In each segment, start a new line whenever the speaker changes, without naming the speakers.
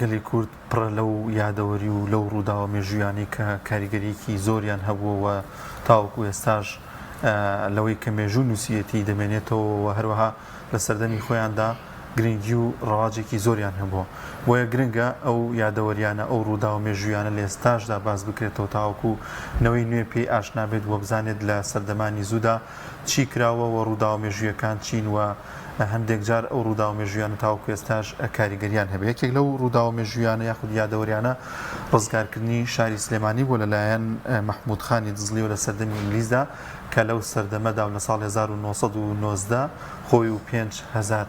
گەلی کورد پڕە لەو یادەوەری و لەو ڕووداوە مێژویانی کە کاریگەریەکی زۆریان هەبووە تاوەکو ئێستاش لەوەی کە مێژوو نووسیەتی دەمێنێتەوە و هەروەها لە سەردەمی خۆیاندا گرنگی و ڕەواجێکی زۆریان هەبووە بۆیە گرنگە ئەو یادەوەریانە ئەو ڕووداوە مێژویانە لە ئێستاشدا باز بکرێتەوە تاوەکو نەوەی نوێ پێی ئاشنا بێت وە بزانێت لە سەردەمانی زوودا چی کراوە و ڕووداوە مێژویەکان چین و هەندێک جار ئەو ڕووداوە مێژویانە تاوەکو ئێستاش کاریگەریان هەبێت یەکێک لەو ڕووداوە مێژویانە یاخود یادەوەریانە ڕزگارکردنی شاری سلێمانی بۆ لەلایەن مەحموود خانی دزڵیەوە لە سەردەمی ئینگلیزدا کە لەو سەردەمەدا و لە ساڵ 1990 خۆی و 5,000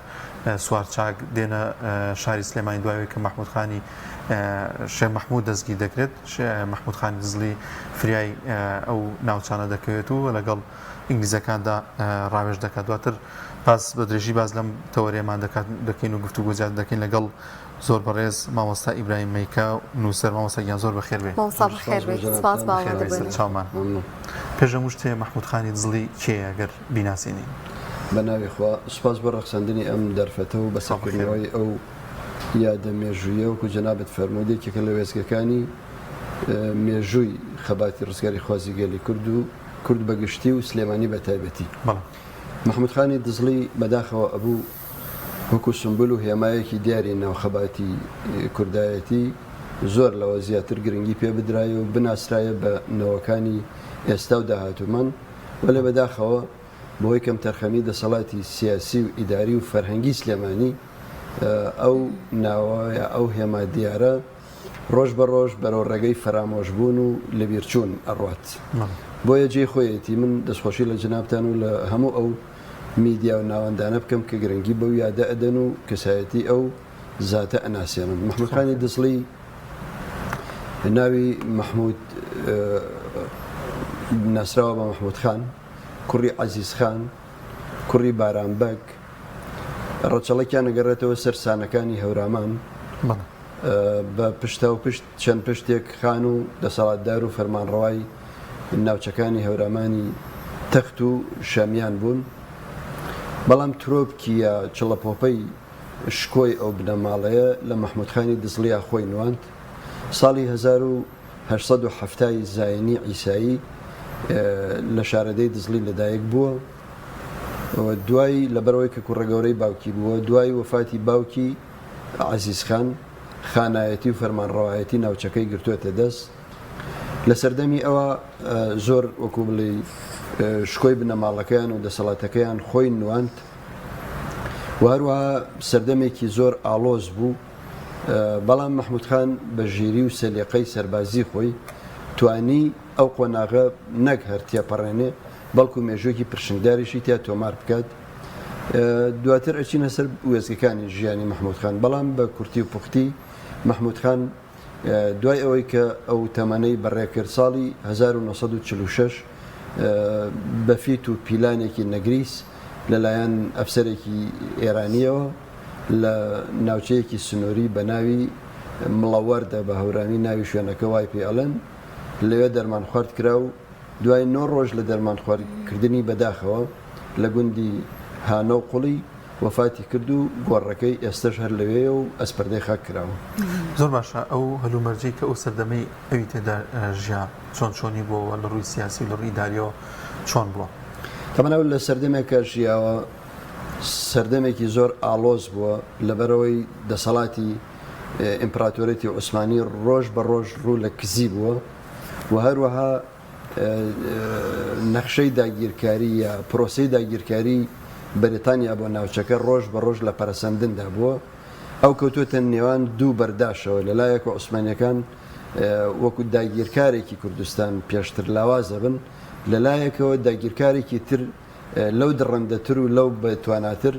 سوارچاک دێنە شاری سلێمانی دوایەوەی کە مەحموود خانی شێخ مەحموود دەستگیر دەکرێت مەحموود خانی دزڵی فریای ئەو ناوچانە دەکەوێت و لەگەڵ ئینگلیزەکاندا ڕاوێژ دەکات دواتر پاس بە درێژی باز لەم تەوەریەمان دەکەین و گفتوگۆ زیاد دەکەین لەگەڵ زۆر بەڕێز مامۆستا ئیبراهیم مەیکە نووسەر مامۆستاگیان زۆر بەخێر بێت چاومان پێش هەموو شتێ مەحموود خانی دزڵی کێیە ئەگەر بیناسیێنین
بە ناوی خوا سوپاس بۆ ڕەخساندنی ئەم دەرفەتە و بەسەرکردنەوەی ئەو یادە مێژوویە وەکو جەنابەت فەرموودی یەکێکە لە وێستگەکانی مێژووی خەباتی ڕزگاری خوازی گەلی کورد بەگشتی و سلێمانی بە تایبەتی مەحموود خانی دزڵی بەداخەوە ئەبوو وەکو سمبول و هێمایەکی دیاری ناوخەباتی کوردایەتی زۆر لەوە زیاتر گرنگی پێ بدرایە و بناسرایە بە نەوەکانی ئێستا و داهاتوومان وەلێ بەداخەوە بۆی کەم تەرخەمی دەسەڵاتی سیاسی و ئیداری و فەرهەنگی سلێمانی ئەو ناوایە ئەو هێما دیارە ڕۆژ بە ڕۆژ بەرەو ڕێگەی فەرامۆشبوون و لەبیرچوون ئەڕوات بۆیە جێ خۆیەتی من دەستخۆشی لە جنابتان و لە هەموو ئەو میدیا و ناوەندانە بکەم کە گرنگی بەو یادە ئەدەن و کەسایەتی ئەو زاتە ئەناسیێنن مەحموود خانی دزڵی ناوی مەحموود ناسراوە بە مەحموود خان کوڕی عەزیز خان کوڕی بارانبەک ڕەچەڵێکیان ئەگەڕێتەوە سەر سانەکانی هەورامان بە پشتە و پشت چەند پشتێک خان و دەسەڵاتدار و فەرمانڕەوای ناوچەکانی هەورامانی تەخت و شامیان بوون بەڵام ترۆپکی یا چڵەپۆپەی شکۆی ئەو بنەماڵەیە لە مەحموود خانی دزڵیا خۆی نواند ساڵی 1870 زاینی عیسایی لە شارەدەی دزڵی لەدایک بووە دوای لەبەرەوەی کە کوڕەگەورەی باوکی بووە دوای وەفاتی باوکی عەزیز خان خانایەتی و فەرمانڕەوایەتی ناوچەکەی گرتووەتە دەست لە سەردەمی ئەوە زۆر وەکو بڵێ شکۆی بنەماڵەکەیان و دەسەڵاتەکەیان خۆی نواند و هەروەها سەردەمێکی زۆر ئاڵۆز بوو بەڵام مەحموود خان بە ژیری و سەلیقەی سەربازی خۆی توانی ئەو قۆناغە نەک هەر تێپەڕێنێ بەڵکو مێژوویەکی پرشنگداریشی تیا تۆمار بکات دواتر ئەچینە سەر وێزگەکانی ژیانی مەحموود خان بەڵام بە کورتی و پوختی مەحموود خان دوای ئەوەی کە ئەو تەمەنەی بەڕێکرد ساڵی 1946 بەفیت و پیلانێکی نەگریس لەلایەن ئەفسەرێکی ئێرانیەوە لە ناوچەیەکی سنووری بە ناوی مڵەوەردە بە هەورامی ناوی شوێنەکە وای پێ ئەڵێن لەوێ دەرمان خوارد کرا و دوای 9 ڕۆژ لە دەرمان خواردکردنی بەداخەوە لە گوندی هانە و قوڵی وەفاتی کرد و گۆڕەکەی ئێستش هەر لەوێ و ئەسپەردەی خاک کراوە
زۆر باشە ئەو هەلومەرجەی کە ئەو سەردەمەی ئەوی تێدا ژیان چۆنی بووە لە ڕووی سیاسی لە ڕووی داریەوە چۆن بووە
تەمەناو لە سەردەمێکە ژیاوە سەردەمێکی زۆر ئاڵۆز بووە لەبەرەوەی دەسەڵاتی ئیمپراتۆرەتی عوسمانی ڕۆژ بە ڕۆژ ڕوو لە کزی بووە و هەروەها نەخشەی داگیرکاری یا پرۆسەی داگیرکاری بەریتانیا بۆ ناوچەکە ڕۆژ بە ڕۆژ لە پەرەسەندندا بووە ئەو کەوتوتە نێوان دوو بەرداشەوە لەلایەکە عوسمانیەکان وەکو داگیرکارێکی کوردستان پێشتر لاوازە بن لەلایەکەوە داگیرکارێکی تر لەو دڕندەتر و لەو بەتواناتر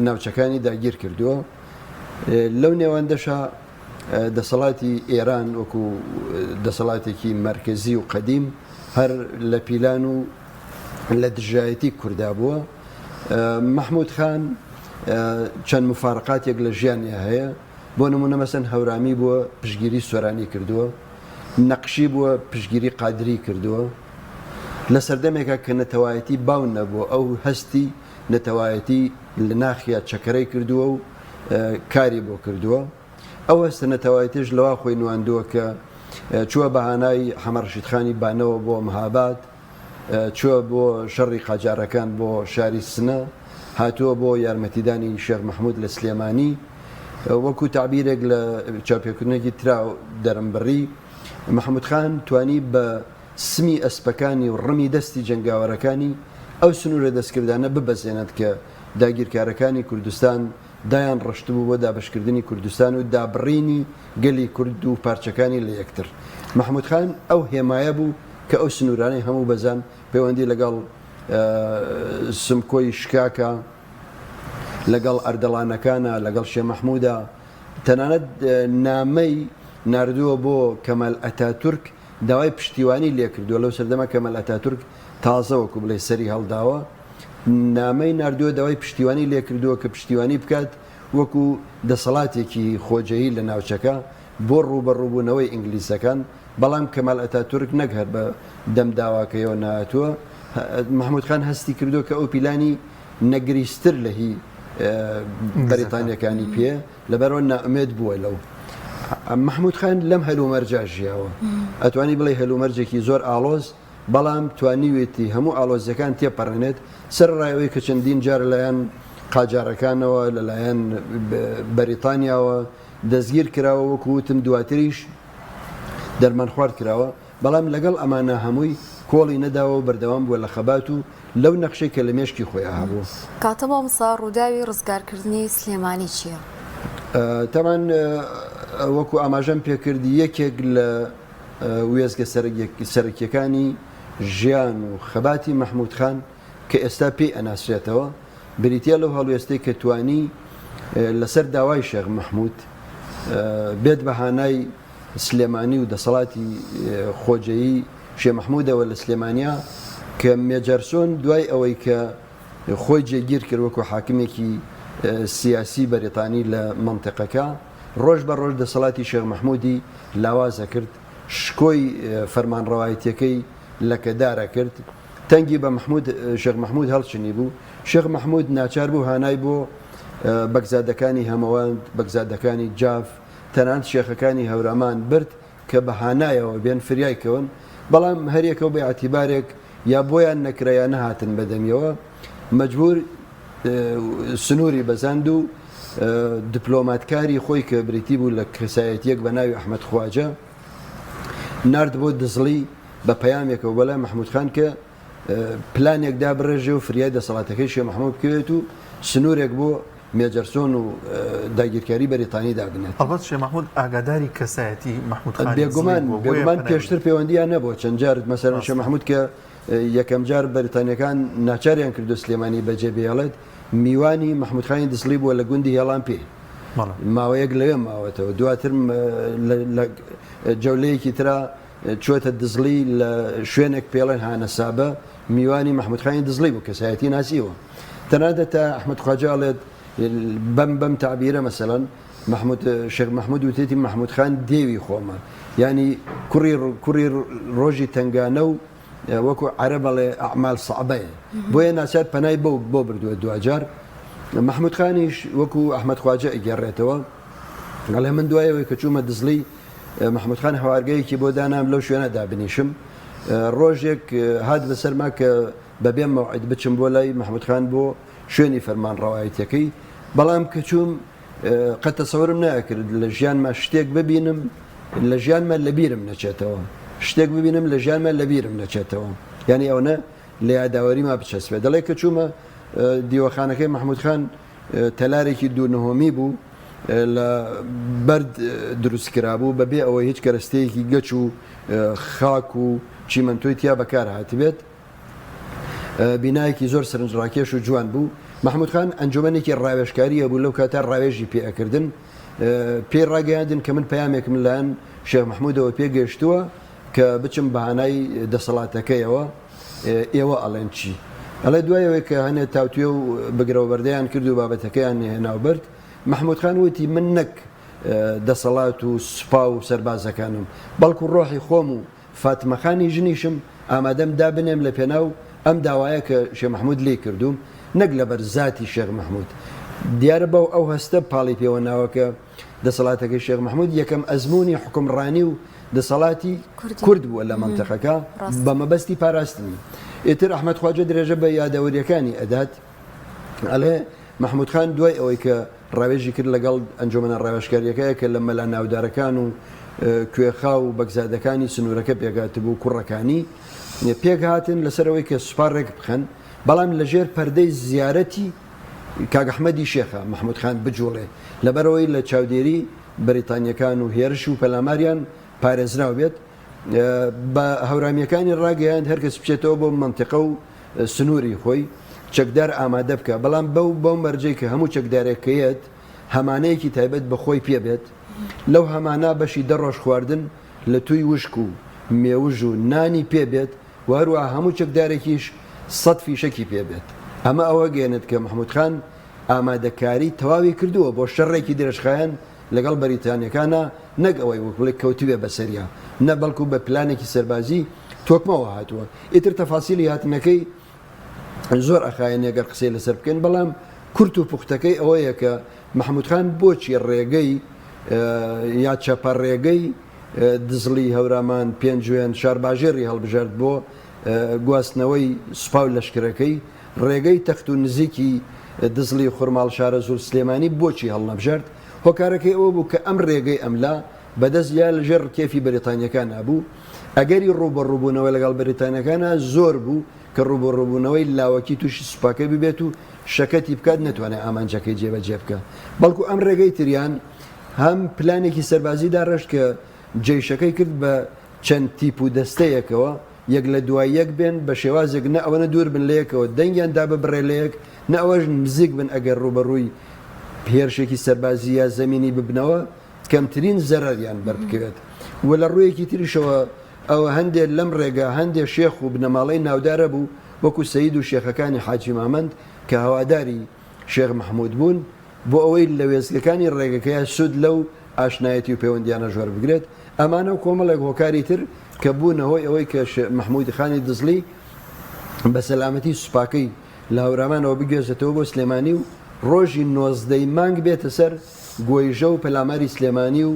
ناوچەکانی داگیر کردووە لەو نێوەندەشە دەسەڵاتی ئێران وەکو دەسەڵاتێکی مرکزی و قەدیم هەر لە پیلان و لە دژایەتی کووردا بووە مەحموود خان چەند مفارقاتێک لە ژیانی هەیە بۆ نمونە مەسەن هەورامی بووە پشگیری سۆرانی کردووە نەقشی بووە پشگیری قادری کردووە لە سەردەمێکە کە نەتەوایەتی باو نەبووە ئەو هەستی نەتەوایەتی لە ناخیا چەکەرەی کردووە و کاری بۆ کردووە ئەو هەستنەتەوایەتیش لەوا خۆی نواندووە کە چووە بەهانای حەمەڕەشیدخانی بانەوە بۆ مەهاباد، چووە بۆ شەڕی قاجارەکان بۆ شاری سنە، هاتووە بۆ یارمەتیدانی شێخ محمود لە سلێمانی، وەکو تعبیرێک لە چاپێکردنێکی ترا دەرەمبڕی محەممەد خان توانی بە سمی ئەسپەکانی و ڕمی دەستی جنگاوەرەکانی ئەو سنوورە دەستکردانە ببەزێنێت کە داگیرکارەکانی کوردستان دایان ڕشتبوو بۆ دابشکردنی کوردستان و دابڕینی گەلی کورد و پارچەکانی لە یەکتر. محەممەد خان ئەو هێمایە بوو کە ئەو سنوورانەی هەموو بەزان پەیوەندی لەگەڵ سمکۆی شکاکە، لەگەڵ ئەردەڵانەکانە، لەگەڵ شێ مەحموودە، تەنانەت نامەی نردووە بۆ کەمال ئەتاتورک داوای پشتیوانی لێکردووە. لەو سەردەما کەمال ئەتاتورک تازەوەکو بڵێ سەری هەڵداوە، نامەی نردووە داوای پشتیوانی لێکردووە کە پشتیوانی بکات وەکو دەسەڵاتێکی خۆجەیی لە ناوچەکە بۆ ڕوبەڕووبوونەوەی ئینگلیزەکان. بەڵام کەمال ئەتاتورک نەک هەر بە دەمداواکەیەوە نهاتووە. محەممەد خان هەستی کردو کە ئەو پیلانی نەگریستر لە هی بەریتانیەکانی پێ لەبەرەوە نائومێد بووە لەو. محەممەد خان لەم هەلومەرجا ژیاوە، ئەتوانی بڵێ هەلومەرجێکی زۆر ئاڵۆز، بەڵام توانیوێتی هەموو ئاڵۆزیەکان تێپەڕێنێت سەر ڕایەوەی کە چەندین جار لەلایەن قاجارەکانەوە لەلایەن بەریتانیاوە دەستگیر کراوە، وەکو وتم دواتریش دەرمان خوارد کراوە، بەڵام لەگەڵ ئەمانە هەمووی کۆڵی نەداوە و بەردەوام بووە لە خەبات و لەو نەخشەی کە لە مێشکی خۆیان هەبوو.
کاتە مامۆستا ڕووداوی ڕزگارکردنی سلێمانی چییە؟
تەمان وەکو ئاماژەم پێکردی یەکێک لە وێزگە سەرەکیەکانی ژیان و خەباتی محەممەد خان کە ئێستا پێی ئەناسرێتەوە، بریتە لەو هەڵوێستەی کە توانی لەسەر داوای شێخ محەمموود بێت بەهانای سلێمانی و دەسەڵاتی خۆجەیی شێ مەحموودەوە لە سلێمانیا کە مێجارسۆن دوای ئەوەی کە خۆی جێگیر کرد وەکو حاکمێکی سیاسی بەریتانی لە منتیقەکە، ڕۆژ بە ڕۆژ دەسەڵاتی شێخ مەحموودی لاوازە کرد، شکۆی فەرمانڕەوایەتیەکەی لەکەدارە کرد، تەنگی بە شێخ مەحموود هەڵچنی بوو. شێخ مەحموود ناچار بوو هانای بۆ بەگزادەکانی هەمەوەند، بەگزادەکانی جاف، تەنانەت شێخەکانی هەورامان برد کە بە هانایەوە بێن فریایکەون، بەڵام هەریەکەو بە ئاعتیبارێک یا بۆیان نەکرایان نەهاتن بەدەمیەوە، مەجبور سنووری بەزاند و دیپلۆماتکاری خۆی کە بریتی بوو لە کەسایەتیەک بە ناوی ئەحمەد خواجە نرد بۆ دزڵی بە پەیامێکەوە بەلای محەممەد خان کە پلانێکدا بڕێژێ و فریای دەسەڵاتەکەی شێ مەحموود بکەوێت و سنوورێک بۆ مێجەرسۆن و داگیرکاری بەریتانی دابنێت.
ئەڵبەت شێ مەحموود ئاگاداری کەسایەتی محەممەد خان
بێگومان پێشتر پەیوەندیان نەبووە چەند جار مەسەرەن شێ مەحموود کە یەکەم جار بەریتانیەکان ناچاریان کردو سلێمانی بەجێ بێڵێت، میوانی محەممەد خانی دزڵی بووە لە گوندی هێڵان پێ ماوەیەک لەوێ ماوەتەوە، دواتر جەولەیەکی ترا چۆتە دزڵی لە شوێنێک پێڵێن هانە سابە، میوانی محەممەد خانی دزڵی بوو کەسایەتی ناسیوە. تەنانەت تا ئەحمەد خواجاڵێت بەم تعبیرە مەسەلەن شێخ مەحموود وتێتی محەممەد خان دێوی خۆمە، ینی کوڕی ڕۆژی تنگانە و وەکو عەرەبەڵێ ئەعمال سەعبەیە، بۆیە ناچار پەنای بۆ بردووە دوجار. محەممەد خانیش وەکو ئەحمەد خواجە ئەگەڕێتەوە، ئەڵێ من دوایەوەی کە چوومە دزڵی محەممەد خان هەوارگەیەکی بۆ دانام لەو شوێنەدا بنیشم، ڕۆژێک هات بەسەرما کە بەبێ مەوعید بچم بۆ لای محەممەد خان بۆ شوێنی فەرمانڕەوایەتیەکەی، بەڵام کە چووم قەت تەسەورم ناکرد لە ژیانمە شتێک ببینم لە ژیانمە لەبیرم نەچێتەوە، شتێک ببینم لە ژیانمە لەبیرم نەچێتەوە، ینی ئەوە لە یاداوەریما بچەسبێت. دەڵێ کە چوومە دیوەخانەکەی محەممەد خان تەلارێکی دوونەهۆمی بوو لە بەرد دروستکرا بوو بەبێ ئەوەی هیچ کەرەستەیەکی گەچ و خاک و چیمەنتۆی تیا بەکار هاتبێت، بینایەکی زۆر سەرنجڕاکێش و جوان بوو. محەممەد خان ئەنجومەنێکی ڕاوێژکاریە بوو لەو کاتە ڕاوێژی پێئەکردن، پێی ڕاگەیاندن کە من پەیامێکم لایەن شێخ مەحموودەوە پێگەشتووە کە بچم بەهانای دەسەڵاتەکەیەوە ئێوە ئەڵێن چی. ئەڵێ دوایەوەی کە هەنێت تاوتوێ و بگرەوەبەردەیان کرد و بابەتەکەیان هێناوبەرد، محەممەد خان وتی من نەک دەسەڵات و سوپا و سەربازەکانم، بەڵکو ڕۆحی خۆم و فاتمەخانی ژنیشم ئامادەم دابنێم لە پێناو ئەم داوایە کە شێخ مەحموود لێ کردوم، نەک لەبەر زاتی شێخ مەحموود. دیارە بەو ئەو هەستە پاڵی پێوە ناوەکە دەسەڵاتەکەی شێخ محمود یەکەم ئەزمموی حکومڕانی و دەسەڵاتی کورد بووە لە منتەقەکە بە مەبەستی پاراستنی. ئێتر ئەحمەد خواجە درێژە بە یادەوەریەکانی ئەدات ئەڵێ محمود خان دوای ئەوەی کە ڕاوێژی کرد لەگەڵ ئەنجومەنە ڕاوێژکاریەکەیە کە لە مەلا ناودارەکان و کوێخا و بەگزادەکانی سنوورەکە پێگات بوو کوڕەکانی پێک هاتن لەسەرەوەی کە سوپارڕێک بخەن بەڵام لەژێر پەردەی زیارەتی کاگەحمەدی شێخە محمود خان بجوڵێ لەبەرەوەی لە چاودێری بەریتانیەکان و هێرش و پەلاماریان پارێزراو بێت بە هەورامیەکانی ڕاگەیان هەرکەس بچێتەوە بۆ منتیقە و سنووری خۆی چەکدار ئامادە بکە بەڵام بەو مەرجەی کە هەموو چەکدارێکەیەت هەمانەیەکی تایبەت بەخۆی پێبێت لەو هەمانە بەشی دەڕۆژ خواردن لە توی وشک و مێوژ و نانی پێبێت وهروە هەموو چەکدارێکیش 100 فیشەکی پێبێت ئەمە ئەوە گەێنێت کە محمود خان ئامادەکاری تەواوی کردووە بۆ شەڕێکی درێژخایەن لەگەڵ بەریتانیەکانە نەک ئەوەی وەکڵێک کەوتوێ بەسەریا نە بەڵکو بە پلانێکی سەربازی تۆکمەوە هاتووە ئیتر تەفاسیلی هاتنەکەی زۆر ئەخایەن ئەگەر قسەی لەسەر بکەین بەڵام کورت و پوختەکەی ئەوەیە کە محمود خان بۆچی ڕێگەی یا چەپە ڕێگەی دزڵی هەورامان پێنجوێن شارباژێری هەڵبژارد بۆ گواستنەوەی سوپا و لەشکرەکەی ڕێگەی تەخت و نزیکی دزڵی خورماڵ شارە زول سلێمانی بۆچی هەڵنەبژارد هۆکارەکەی ئەوە بوو کە ئەم ڕێگەی ئەملا بەدەست یا لەژێر کێفی بەریتانیەکان هەبوو ئەگەری ڕوبەڕووبوونەوە لەگەڵ بەریتانیەکانە زۆر بوو کە ڕوبەڕووبوونەوەی لاوەکی تووشی سوپاکە ببێت و شەکەتی بکات نەتوانێت ئامانجەکەی جێبەجێ بکە بەڵکو ئەم ڕێگەی تریان هەم پلانێکی سەربازیدا ڕشت کە جێیشەکەی کرد بە چەند تیپ و دەستەیەکەوە یەک لە دوای یەک بێن بە شێوازێک نە ئەوەنە دوور بن لەیەکەوە دەنگیان دا ببڕێ لەیەک نە ئەوەش نزیک بن ئەگەر ڕوبەڕووی هێرشێکی سەربازی یا زەمینی ببنەوە کەمترین زەرەریان بەربکەوێت وە لە ڕوویەکی تریشەوە ئەوە هەندێک لەم ڕێگە هەندێک شێخ و بنەماڵەی ناودارە بوو وەکو سەید و شێخەکانی حاجی مامەند کە هەواداری شێخ محمود بوون بۆ ئەوەی لە وێستگەکانی ڕێگەکەیە سود لەو ئاشنایەتی و پەیوەندیانە ژۆر بگرێت ئەمانە و کۆمەڵێک هۆکاری تر کە بوونەوەی ئەوەی کە محمود خانی دزڵی بە سەلامەتی سوپاکەی لە هەورامانەوە بگوێزێتەوە بۆ سلێمانی و ڕۆژی 19 مانگ بێتە سەر گۆیژە و پەلاماری سلێمانی و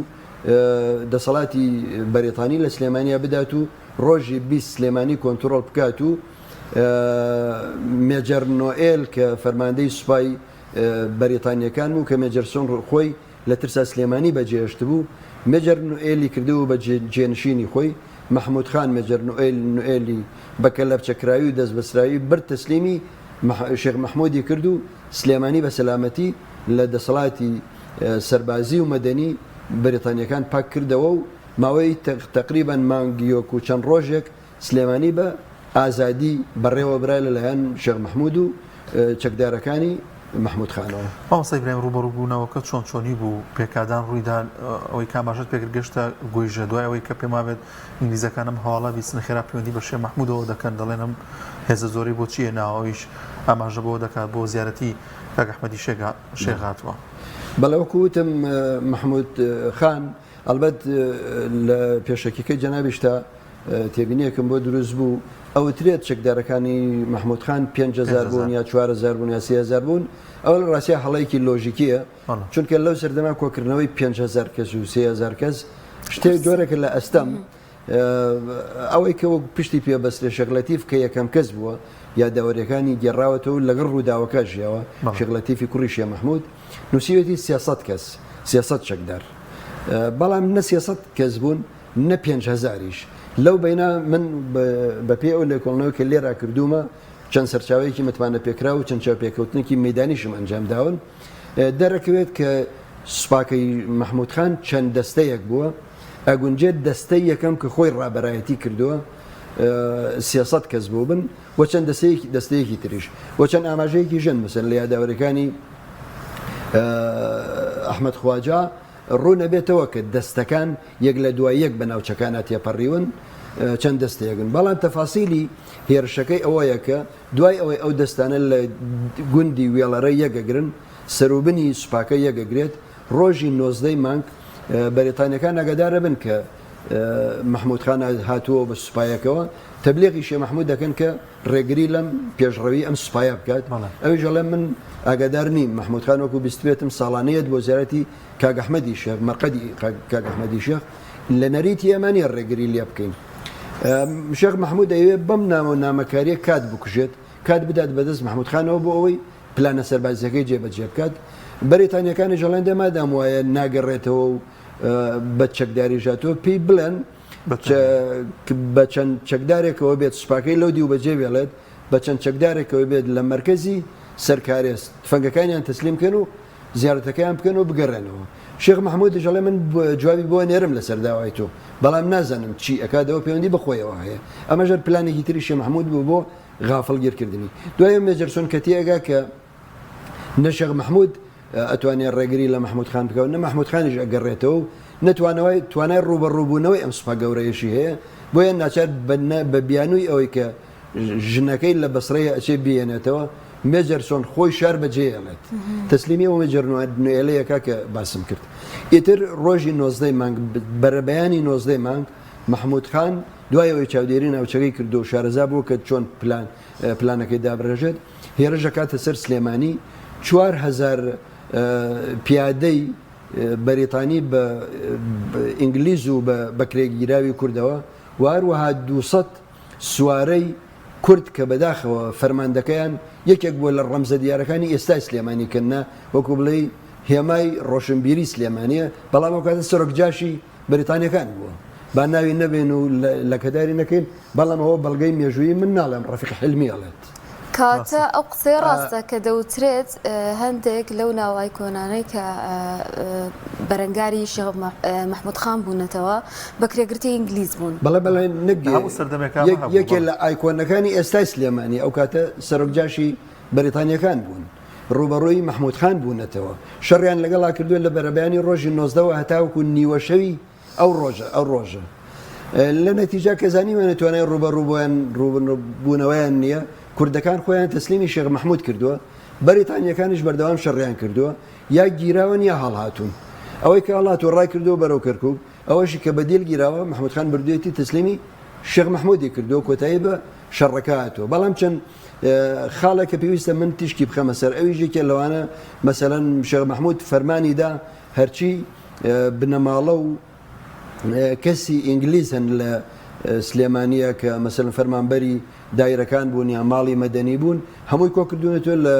دەسەڵاتی بەریتانی لە سلێمانیا بدات و ڕۆژی 20 سلێمانی کۆنتترۆل بکات و مێجەر نۆئێل کە فەرماندەی سوپای بەریتانیەکان بوو کە مێجەرسۆن خۆی لە ترسا سلێمانی بەجێهێشت بوو مێجەر نوئێلی کردو بە جێنشینی خۆی محمود خان مێجەر نوئێلی بەکە لە بچەکراوی و دەست بەسراوی بر تەسلیمی شێخ محمودی کرد و سلێمانی بە سەلامەتی لە دەسەڵاتی سەربازی و مەدەنی بەریتانیەکان پاک کردەوە و ماوەی تقریبان مانگیۆک و چەند ڕۆژێک سلێمانی بە ئازادی بەڕێوە برای لەلایەن شێخ محمود و چەکدارەکانی محمود خانەوە
ئەوسەی برایم ڕوبەڕووبوونەوەکە چۆن چۆنی بوو پێکدان ڕوویدا ئەوەی کاماشت پێگر گەشتە گۆیژە دوای ئەوەی کە پێما بێت ئینگلیزەکانم هەواڵە بیستنە خێرا پەیوەندی بە شێخ محمودەوە دەکەن دەڵێنم هێزە زۆری بۆ چیە ناوەویش ئاماژە بۆ دەکات بۆ زیارەتی کاگەحمەدی شێخ هاتووە
بەڵەوەکو وتم محمود خان ئەلبەت لە پێشەکیەکەی جەنابیشتا تێبینیەکەم بۆ دروست بوو ئەوترێت چەکدارەکانی محمود خان 5,000 بوون یا 4,000 بوون یا 3,000 بوون ئەوە لە ڕاستیە هەڵەیەکی لۆژیکیە چونکە لەو سەردەما کۆکردنەوەی 5,000 کەس و 3,000 کەس شتێک جۆرەکە لە ئەستەم ئەوەی کە وەک پشتی پێبەستێ شەغلەتیف کە یەکەم کەس بووە یا داوەریەکانی گێڕاوەتەوە لەگەڵ ڕووداوەکە ژیاوە شەغلەتیفی کوڕی شێخ محمود نووسیوێتی 300 کەس 300 چەکدار بەڵام نە 300 کەس بوون نە 5,000یش لەو بەینا من بەپێ ئەو لێکۆڵنەوە کە لێرا کردومە چەند سەرچاوەیەکی متمانە پێکرا و چەند چاوپێکەوتنێکی مەیدانیشم ئەنجام داون دەرەکەوێت کە سوپاکەی محمود خان چەند دەستەیەک بووە ئەگونجێت دەستەی یەکەم کە خۆی ڕابەرایەتی کردووە 300 کەس بوو بن وە چەند دەستەیەکی تریش وە چەند ئاماژەیەکی ژەن مەسەن لە یاداوەرەکانی ئەحمەد خواجا ڕوو نەبێتەوە کە دەستەکان یەک لە دوای یەک بە ناوچەکانە تێپەڕیون چەند دەستەیەکن بەڵام تەفاسیلی هێرشەکەی ئەوەیە کە دوای ئەوەی ئەو دەستانە لە گوندی وێڵەرە یەکەگرن سەروبنی سوپاکە یەکەگرێت ڕۆژی 19 مانگ بەریتانیەکان ئەگەدارە بن کە محمود خان هاتووە بە سوپایەکەوە تەبلیغی شێخ محمود دەکەن کە ڕێگری لەم پێشڕەوی ئەم سوپایە بکات ئەویش دەڵێن من ئاگادار نیم محمود خان وەکو بیستێتم ساڵانەیەت بۆ زیارەتی کاک ئەحمەدی شێخ مەرقەدی کاک ئەحمەدی شێخ لە نەریتی ئەمانیە ڕێگری لێ بکەین شێخ محمود ئەوێ بەم نامە و نامەکاریە کات بکوژێت کات بدات بەدەست محمود خانەوە بۆ ئەوەی پلانە سەربازیەکەی جێبەجێ بکات بەریتانیەکانی ژەڵێن دەمادام وایە ناگەڕێتەوە و بە چەکداری ژاتەوە پێی بڵێن بە چەند چەکدارێکەوە بێت سوپاکەی لەو دی و بەجێ بێڵێت بە چەند چەکدارێکەوە بێت لە مرکزی سەرکارێست تفەنگەکانیان تەسلیم و زیارەتەکەیان بکەن و بگەڕێنەوە شێخ محمود دەژەڵێ من جوابی بۆ نێرم لەسەر داوای تۆ بەڵام نازانم چی ئەکادەوە پەیوەندی بەخۆیەوە هەیە ئەمە ژەر پلانێکی تری شێخ محمود بوو بۆ غافڵگیرکردنی دوای مێجەرسۆن کە تێگا کە نە شێخ محمود ئەتوانێت ڕێگری لە محمود خان بکەوە نە محمود خانیش ئەگەڕێتەوە توانای ڕوبەڕووبوونەوەی ئەم سوپا گەورەیەشی هەیە بۆیە ناچار بە بیانووی ئەوەی کە ژنەکەی لە بەسڕەیە ئەچێ بێنێتەوە مێجەرسۆن خۆی شار بەجێڵێت تەسلیمی ئەوە مێجەرنوێلەیەکە کە باسم کرد ئیتر ڕۆژی 19 مانگ بەرەبەیانی 19 مانگ محمود خان دوایەوەی چاودێری ناوچەکەی کردو و شارەزا بوو کە چۆن پلانەکەی دابڕێژێت هێرەژە کاتە سەر سلێمانی 4,000 پیادەی بەریتانی بە ئینگلیز و بە کرێگیراوی کوردەوە واروەها 200 سوارەی کورد کە بەداخەوە فەرماندەکەیان یەکێک بۆ لە ڕەمزە دیارەکانی ئێستای سلێمانیکردنا وەکو بڵێ هێمای ڕۆشنبیری سلێمانیە بەڵام ئەو کاتە سەرۆکجاشی بەریتانیەکان بووە با ناوی نەبێن و لە کەداری نەکەین بەڵام ئەوە بەڵگەی مێژووی من ناڵێم ڕەفیق حلمی ئەڵێت
کاتە ئەو قسەی ڕاستە کە دەوترێت هەندێک لەو ناوای کۆنانەی کە بەرەنگاری شێخ محمود خان بوونەتەوە بە کرێگرتی ئینگلیز بوون
بەڵێ یەکێ لە ئایکۆنەکانی ئێستای سلێمانی ئەو کاتە سەرۆکجاشی بەریتانیەکان بوون ڕوبەڕۆی محمود خان بوونەتەوە شەڕیان لەگەڵا کردووە لە بەرەبەیانی ڕۆژی 19 هەتاوەکو نیوەشەوی ئەو ڕۆژە لە نەتیجا کەزانیوە نەتوانای ڕوبەڕووبوونەوەیان نییە کوردەکان خۆیان تەسلیمی شێخ محمود کردووە بەریتانیەکانیش بەردەوام شەڕیان کردووە یا گیراون یا هەڵهاتوون ئەوەی کە هەڵات و ڕای کردو بەرەو کەرکوب ئەوەشی کە بەدیل گیراوە محمود خان بردوێتی تەسلیمی شێخ محمودی کردو کۆتایی بە شەڕەکە هاتووە بەڵام چەند خاڵە کە پێویستە من تیشکی بخەمە سەر ئەویژێکە لەوانە مەسەلەن شێخ محمود فەرمانیدا هەرچی بنەماڵە و کەسی ئینگلیز هەن لە سلێمانیە کە مەسەلەن فەرمانبەری دایرەکان بوون یا ماڵی مەدەنی بوون هەمووی کۆکردوونەوە لە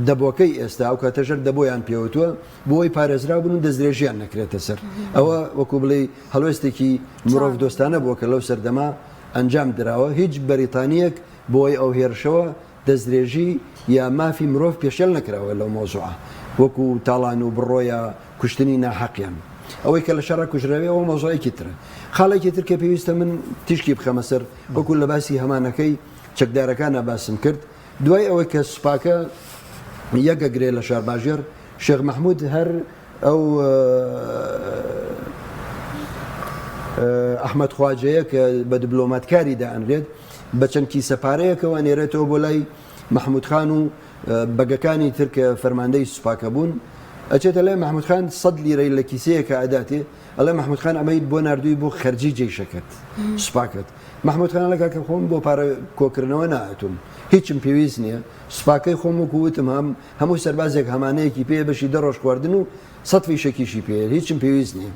دەبۆکەی ئێستا و کاتەژەر دەبۆیان پێوتووە بۆی پارێزرا بوون و دەستدرێژیان نەکرێتە سەر ئەوە وەکو بڵێ هەڵوێستێکی مرۆڤ دۆستانە بووە کە لەو سەردەما ئەنجام دراوە هیچ بەریتانیەک بۆی ئەو هێرشەوە دەستدرێژی یا مافی مرۆڤ پێشێل نەکراوە لەو مۆزوعە وەکو تاڵان و بڕۆیە کوشتنی ناحەقیان ئەوەی کە لە شەڕە کوژراوی ئەوە مۆزوعێکی ترە خاڵێکی تر کە پێویستە من تیشکی بخەمە سەر وەکو لە باسی هەمانەکەی چەکدارەکانە باسم کرد دوای ئەوەی کە سوپاکە یەکەگرێ لە شارباژێر شێخ محمود هەر ئەو ئەحمەد خواجەیە کە بە دیبلۆماتکاری دائەنرێت بە چەند کیسە پارەیەکەوە نێرێتەوە بۆ لای محمود خان و بەگەکانی تر کە فەرماندەی سوپاکە بوون ئەچێتە لای محمود خان 100 لیرەی لە کیسەیەکە ئەداتێ ئەڵێ محمود خان ئەمەی بۆ نردووی بۆ خەرجی جێیشەکەت سوپاکەت محمود خان لە کاکە خۆم بۆ پارە کۆکردنەوە نهاتوم هیچم پێویست نییە سوپاکەی خۆم و کووتم هەموو سەربازێک هەمانەیەکی پێ بەشی دەڕۆژ خواردن و 100 فیشەکیشی پێ هیچم پێویست نییە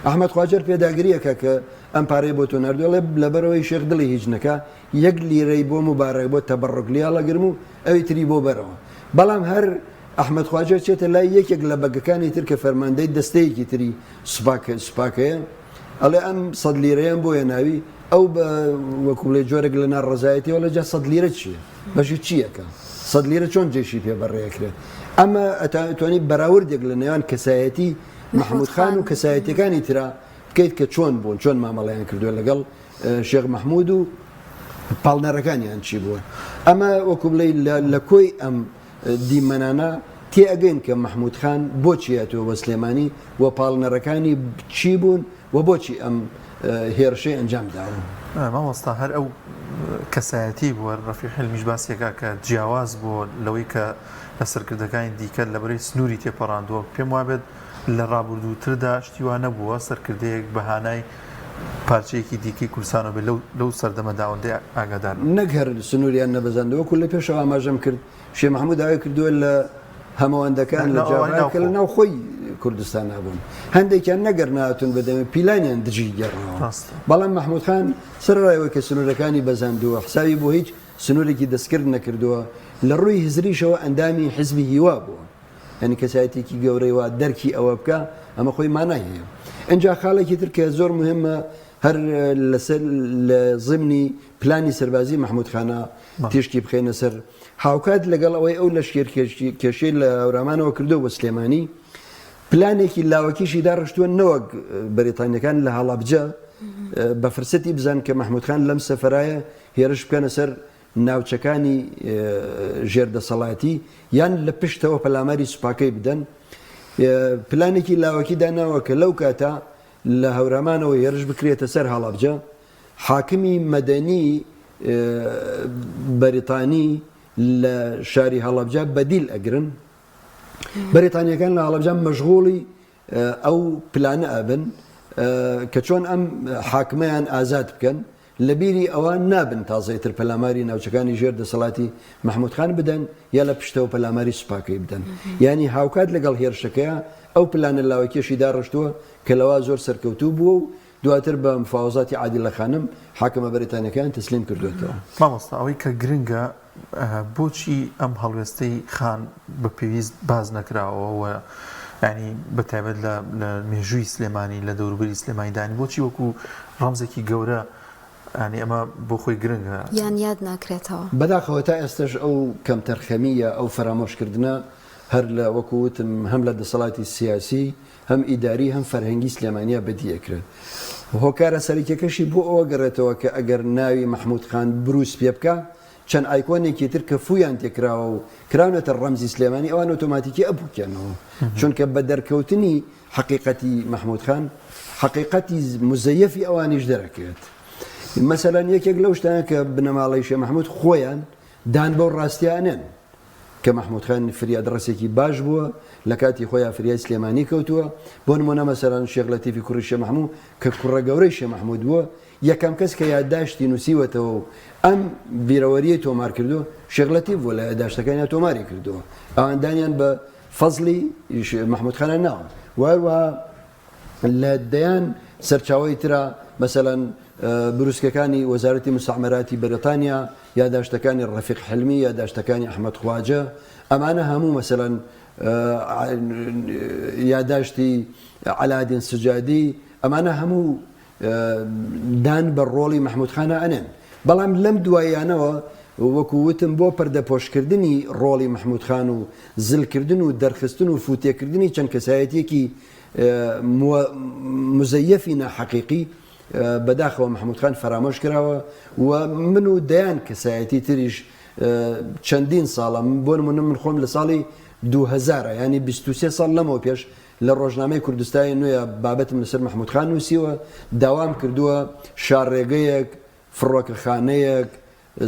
ئەحمەد خواجەر پێداگریەکە کە ئەم پارەی بۆ تۆ نردووە لەبەرەوەی شێخ دڵی هیچ نەکە 1 لیرەی بۆ مبارەک بۆ تەبەڕک لیاڵەگرم و ئەوی تری بۆ بەرەوە بەڵام هەر ئەحمەد خواجەر چێتە لای یەکێک لە بەگەکانی تر کە فەرماندەی دەستەیەکی تری سوپاکەیە ئەڵێ ئەم 100 لیرەیان بۆیە ناوی ئەو وەکوڵێ جۆرێک لە نار ڕزایەتیەوە لە جا 100 لیرە چییە بەشی چیەکە 100 لیرە چۆن جێشی پێ بەڕێکرێت ئەمە ئەتوانی بەراوردێک لە نێوان کەسایەتی محمود خان و کەسایەتەکانی ترا بکەیت کە چۆن بوون چۆن مامەڵیان کردووە لەگەڵ شێخ محمود و پاڵنەرەکانیان چی بووە ئەمە وەکو بڵێ لە کۆی ئەم دیمەنانە تێئەگەین کە محمود خان بۆچی هاتووە بە سلێمانی و پاڵنەرەکانی چی بوون و بۆچی ئەم هێرشەی ئەنجام داون
مامۆستا هەر ئەو کەسایەتی بووە ڕەفیق حلمیش باسیەکە کە جیاواز بووە لەوەی کە لە سەرکردەکانی دیکە لەبەرەی سنووری تێپەڕاندووە پێم وابێت لە ڕابردووتردا شتیوان نەبووە سەرکردەیەک بەهانای پارچەیەکی دیکەی کوردستانەوە بێت لەو سەردەمەدا ئەوەندەی ئاگادار
نەگەر سنووریان نەبەزاندەوە و لە پێشەوە ئاماژەم کرد شێ محەموود داوای کردووە لە هەمەوەندەکان لە جاوای کە لە ناو خۆی کوردستان نابوون هەندێکیان نەگەر نهاتون بەدەمە پیلانیان دژی گەڕنەوە بەڵام محەموود خان سەرڕایەوە کە سنوورەکانی بەزاندووە حساوی بۆ هیچ سنوورێکی دەستکرد نەکردووە لە ڕووی هزریشەوە ئەندامی حزبی هیوا بووە هەنی کەسایەتێکی گەورەی وا دەرکی ئەوە بکە ئەمە خۆی مانای هەیە ئەجا خاڵێکی تر کە زۆر مهمە هەر لەسەر لە ضمنی پلانی سەربازی محەموود خانە تێشکی بخێنە سەر هاوکات لەگەڵ ئەوەی ئەو لە کێشەی لە هەورامانەوە کردو بە سلێمانی پلانێکی لاوەکیشی داڕشتووە نەوەک بەریتانیەکان لە هەڵابجە بە فرسەتی بزان کە محەموود خان لەم سەفەرایە هێرش بکەنە سەر ناوچەکانی ژێردەسەڵاتی یان لە پشتەوە پەلاماری سوپاکەی بدەن پلانێکی لاوەکی داناوە کە لەو کاتە لە هەورامانەوە هێرش بکرێتە سەر هەڵابجە حاکمی مەدەنی بەریتانی لە شاری هەڵابجە بەدیل ئەگرن بەریتانیەکان لە هەڵابجە مەشغوڵی ئەو پلانە ئەبن کە چۆن ئەم حاکمەیان ئازاد بکەن لە بیری ئەوان نابن تازەیتر پەلاماری ناوچەکانی ژێر دەسەڵاتی محەموود خان بدەن یا لە پشتەوە پەلاماری سوپاکەی بدەن یعنی هاوکات لەگەڵ هێرشەکەیە ئەو پلانە لاوەکێشی داڕشتووە کە لەوا زۆر سەرکەوتوو بووە و دواتر بە مفاوزاتی عادیلە خانم حاکمە بەریتانیەکان تەسلیم کردوێتەوە
مامۆستا ئەوەی کە گرنگە بۆچی ئەم هەڵوێستەی خان بە پێویست باز نەکراوە و ینی بەتایبەت لە مێژووی سلێمانی لە دەوروبەری سلێمانیدانی بۆچی وەکو ڕەمزێکی گەورە ینی ئەمە بۆ خۆی گرنگە
یان یاد ناکرێتەوە
بەداخەوە تا ئێستش ئەو کەم تەرخەمیە ئەو فەرامۆشکردنە هەر لە وەکووتم هەم لە دەسەڵاتی سیاسی هەم ئیداری هەم فەرهەنگی سلێمانیا بەدیەکرێت هۆکارە سەرکێکەشی بۆ ئەوە گەڕێتەوە کە ئەگەر ناوی محەموود خان بروس پێ بکە چەند ئایکۆنێکی تر کە فویان تێکراوە و کراونەتە ڕەمزی سلێمانی ئەوان ئۆتۆماتیکی ئەبووکێنەوە چونکە بە دەرکەوتنی حقیقەتی محەموود خان حقیقەتی مزەیەفی ئەوانیش دەرەکەوێت مەسەلەن یەکێک لەو شتانە کە بنەماڵەی شێ محەموود خۆیان دان بەو ڕاستیانێن کە محەموود خان فریاد ڕستێکی باش بووە لە کاتی خۆیان فریای سلێمانی کەوتووە بۆ نمونە مەسەلەن شێخ لەتیفی کوڕی شێ محەموود کە کوڕە گەورەی شێ محەموود بووە یەکەم کەس کە یادداشتی نووسیوەتەوە و ئەم بیرەوەریەی تۆمار کردو شێخ لەتیف بووە لە یادداشتەکانیان تۆماری کردووە ئەوەندانیان بە فەزلی محەموود خانە ناوە وهروەها لە دەیان سەرچاوەی ترە مەسەلەن بروسکەکانی وەزارەتی مستعمەراتی بەریتانیا یادداشتەکانی ڕەفیق حلمی یادداشتەکانی ئەحمەد خواجە ئەمانە هەموو مەسەلەن یادداشتی عەلادین سجادی ئەمانە هەموو دان بە ڕۆڵی محەموود خانە ئەنێن بەڵام لەم دواییانەوە وەکووتم بۆ پەردەپۆشکردنی ڕۆڵی محەموود خان و زلکردن و دەرخستن و فوتێکردنی چەند کەسایەتێکی مزەیەفی ناحەقیقی بەداخەوە محەموود خان فەرامۆش کراوە و من و دەیان کەسایەتی تریش چەندین ساڵە بۆ نمونە من خۆم لە ساڵی 2000 ینی 23 ساڵ لەمەوە پێش لە ڕۆژنامەی کوردستانی نوێە بابەتم لەسەر محەموود خان نووسیوە داوام کردووە شارڕێگەیەک فڕۆکەخانەیەک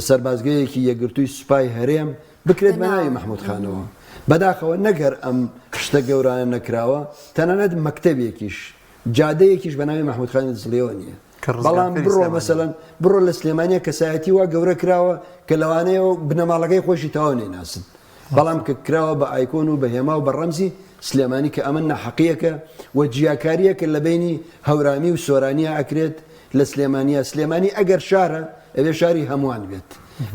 سەربازگەیەکی یەکگرتووی سوپای هەرێم بکرێت بە ناوی محەموود خانەوە بەداخەوە نەگەر ئەم شتە گەورانە نەکراوە تەنانەت مەکتەبێکیش جادەیەکیش بە ناوی محەموود خانی دزڵێەوە نییە بەڵام بڕۆ مەسەلەن بڕۆ لە سلێمانیە کەسایەتی وا گەورە کراوە کە لەوانەیە بنەماڵەکەی خۆشی تەواو نێناسن بەڵام کە کراوە بە ئایکۆن و بە هێما و بە ڕەمزی سلێمانی کە ئەمە نەحەقیەکە و جیاکاریەکە لە بینی هەورامی و سۆرانیە ئەکرێت لە سلێمانیە سلێمانی ئەگەر شارە ئەوێ شاری هەمووان بێت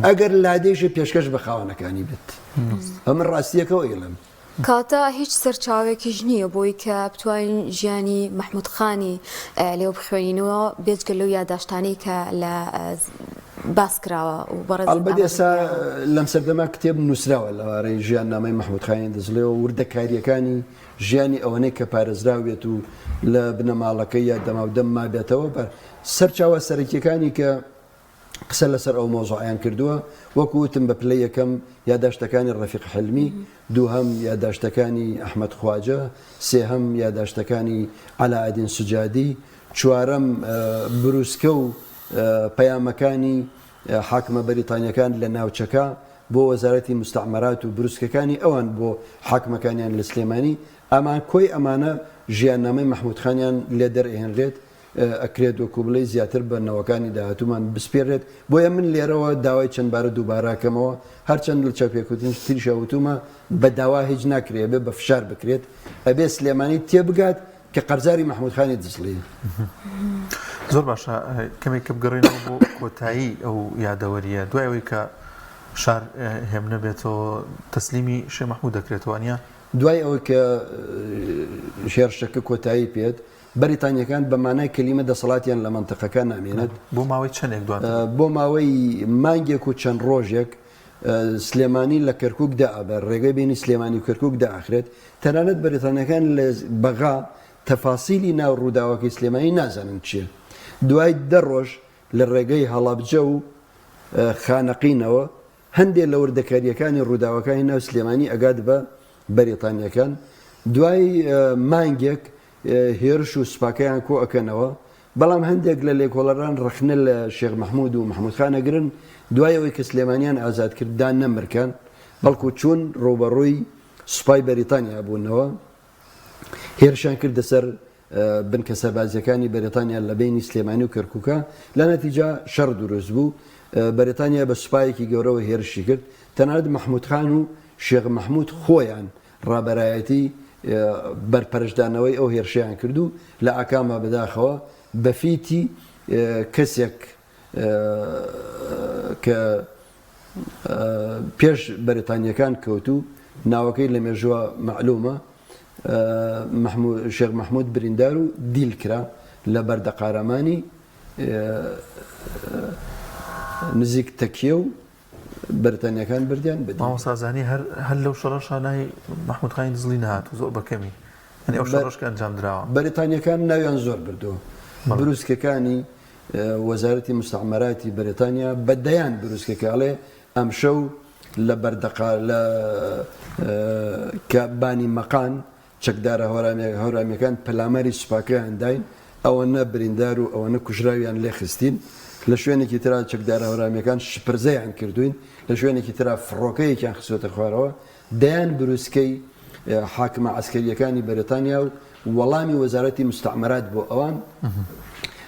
ئەگەر لادێشی پێشکەش بە خاوەنەکانی بێت ئەمە ڕاستیەکەەوە ئێڵم
کاتە هیچ سەرچاوێکیش نییە بۆی کە بتوانین ژیانی محەموود خانی لێو بخوێنینەوە بێجگە لەو یادداشتانەی کە لە باس کراوە و بەڕێز
ئەلبەت ئێستا لەم سەردەما کتێب نووسراوە لەوارەی ژیان نامەی محەموود خانی دەزڵێەوە وردەکاریەکانی ژیانی ئەوەنەی کە پارێزراو بێت و لە بنەماڵەکەی یا دەماودەم مابێتەوە بە سەرچاوە سەرەکیەکانی کە قسە لەسەر ئەو مۆزوعیان کردووە وەکووتم بە پلەی یەکەم یادداشتەکانی ڕەفیق حلمی دووهەم یادداشتەکانی ئەحمەد خواجە سێهەم یادداشتەکانی عەلادین سجادی چوارەم بروسکە و پەیامەکانی حاکمە بەریتانیەکان لە ناوچەکە بۆ وەزارەتی مستعمەرات و بروسکەکانی ئەوان بۆ حاکمەکانیان لە سلێمانی ئەمان کۆی ئەمانە ژیاننامەی محەموود خانیان لێ دەرئێنرێت ئەکرێت وەکو بڵێ زیاتر بە نەوەکانی داهاتومان بسپێرێت بۆیە من لێرەوە داوای چەند بارە دووباراکەمەوە هەرچەند لە چاپێکوتن تریشەوتومە بە داوا هیچ ناکرێت بێ بە فشار بکرێت ئەبێ سلێمانی تێبگات کە قەرزاری محمودخانی دزڵی.
زۆر باشە کەمێک کە بگەڕێنەوە بۆ کۆتایی ئەو یادەوەریە دوای ئەوەی کە شار هێمنە بێتەوە تەسلیمی شێخ محمود دەکرێتەوە نیە؟
دوای ئەوەی کە شێرشەکە کۆتایی پێت بەریتانیەکان بە مانای کەلیمە دەسەڵاتیان لە مەنتەقەکە نامێنێت
بۆ ماوەی چەندێک دواتر
بۆ ماوەی مانگێک و چەند ڕۆژێک سلێمانی لە کەرکک دابەر ڕێگەی بینی سلێمانی و کەرکک داخرێت تەنانەت بەریتانیەکان لە بەغا تەفاسیلی ناو ڕووداوەکەی سلێمانی نازانن چییە. دوای 10 ڕۆژ لە ڕێگەی هەڵابجە و خانەقینەوە هەندێک لە وردەکاریەکانی ڕووداوەکانی ناو سلێمانی ئەگات بە بەریتانیەکان دوای مانگێک هێرش و سوپاکەیان کۆ ئەەکەنەوە بەڵام هەندێک لە لێکۆڵەران ڕخنە لە شێخ محمود و محمودخانەگرن دوایەوەی کە سلێمانیان ئازادکرددان نەمرکان بەڵکو چوون ڕۆبەڕووی سوپای بەریتانیا بوونەوە هێرشان کردە سەر بنکە سەربازیەکانی بەریتانیا لە بینی سلێمانی و کەرکووکە لە نەتیجا شەڕ دروست بوو بەریتانیا بە سوپایەکی گەورەوە هێرشی کرد تەنانەت محمودخان و شێخ محمود خۆیان ڕابەرایەتی بەرپەرشدانەوەی ئەو هێرشیان کردو لە ئاکاما بەداخەوە بەفیتی کەسێک کە پێش بەریتانیەکان کەوتو ناوەکەی لە مێژووە معلومە شێخ محمود بریندار و دیلکرا لە بەردەقارەمانی نزیک تەکیە و بەریتانیەکان بردیان بدەن
مامۆستازانی هەر لەو شەڕەشانای محمودخانی دزڵی نهات و زۆر بەکەمی ئەو شەڕەشکە ئەنجام دراوە
بەریتانیەکان ناویان زۆر بردووە بروسکەکانی وەزارەتی مستعمەراتی بەریتانیا بەدەیان بروسکەکەڵێ ئەم شەو لە بەردەقا لە کەبانی مەقان چەکدارە هەورامیەکان پەلامەری سوپاکەیان داین ئەوەنە بریندار و ئەوەنە کوژراویان لێ خستین لە شوێنێکی تررا چەکدارە هەورامیەکان شپرزەیان کردوین لە شوێنێکی تررا فڕۆکەیەکیان خسوەتە خوارەوە دەیان بروسکەی حاکمە عسکەریەکانی بەریتانیا و وەڵامی وەزارەتی مستعمەرات بۆ ئەوان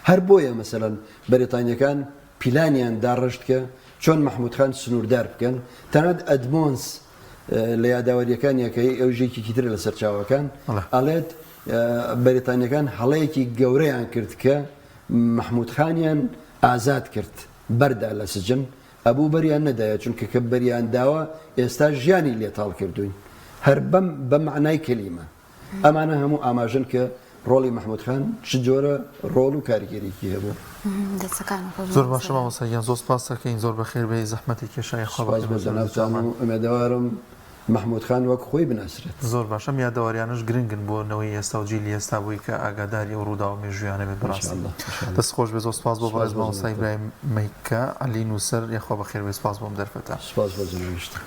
هەر بۆیە مەسەلەن بەریتانیەکان پیلانیان داڕشت کە چۆن محمودخان سنووردار بکەن تەنانەت ئەدمۆنس لە یاداوەریەکانیەکەی ئەو ژێکی تر لە سەرچاوەکان ئەڵێت بەریتانیەکان هەڵەیەکی گەورەیان کرد کە محمودخانیان ئازاد کرد بەردا لە سجن ئەبوو بەریان نەدایە چونکە کە بەریان داوە ئێستا ژیانی لێتاڵ کردوین هەر بە معنای کەلیمە ئەمانە هەموو ئاماژن کە ڕۆڵی محمودخان چ جۆرە ڕۆڵ و کاریگەریکی هەبوو.
زۆر باشە مامۆستایان زۆر سپاس دەکەین زۆر بەخێر بێ زەحمەتی کێشای
خۆباز بەزەناوتان و ئەمێدەوارم محمودخان وەک خۆی بناسرێت.
زۆر باشە یادەوەریانش گرنگن بۆ نەوەی ئێستا و جیلی ئێستا بووی کە ئاگاداری و ڕوودا و مێژویانە بێت بەڕاستی دەست خۆش بێ زۆر سپاس بۆ باز مامۆستای ئیبراهیم مەیکە عەلی نووسەر یەخوا بەخێر بێ سپاس بۆم دەرفەتە.
سپاس بۆ جەنابیشتە.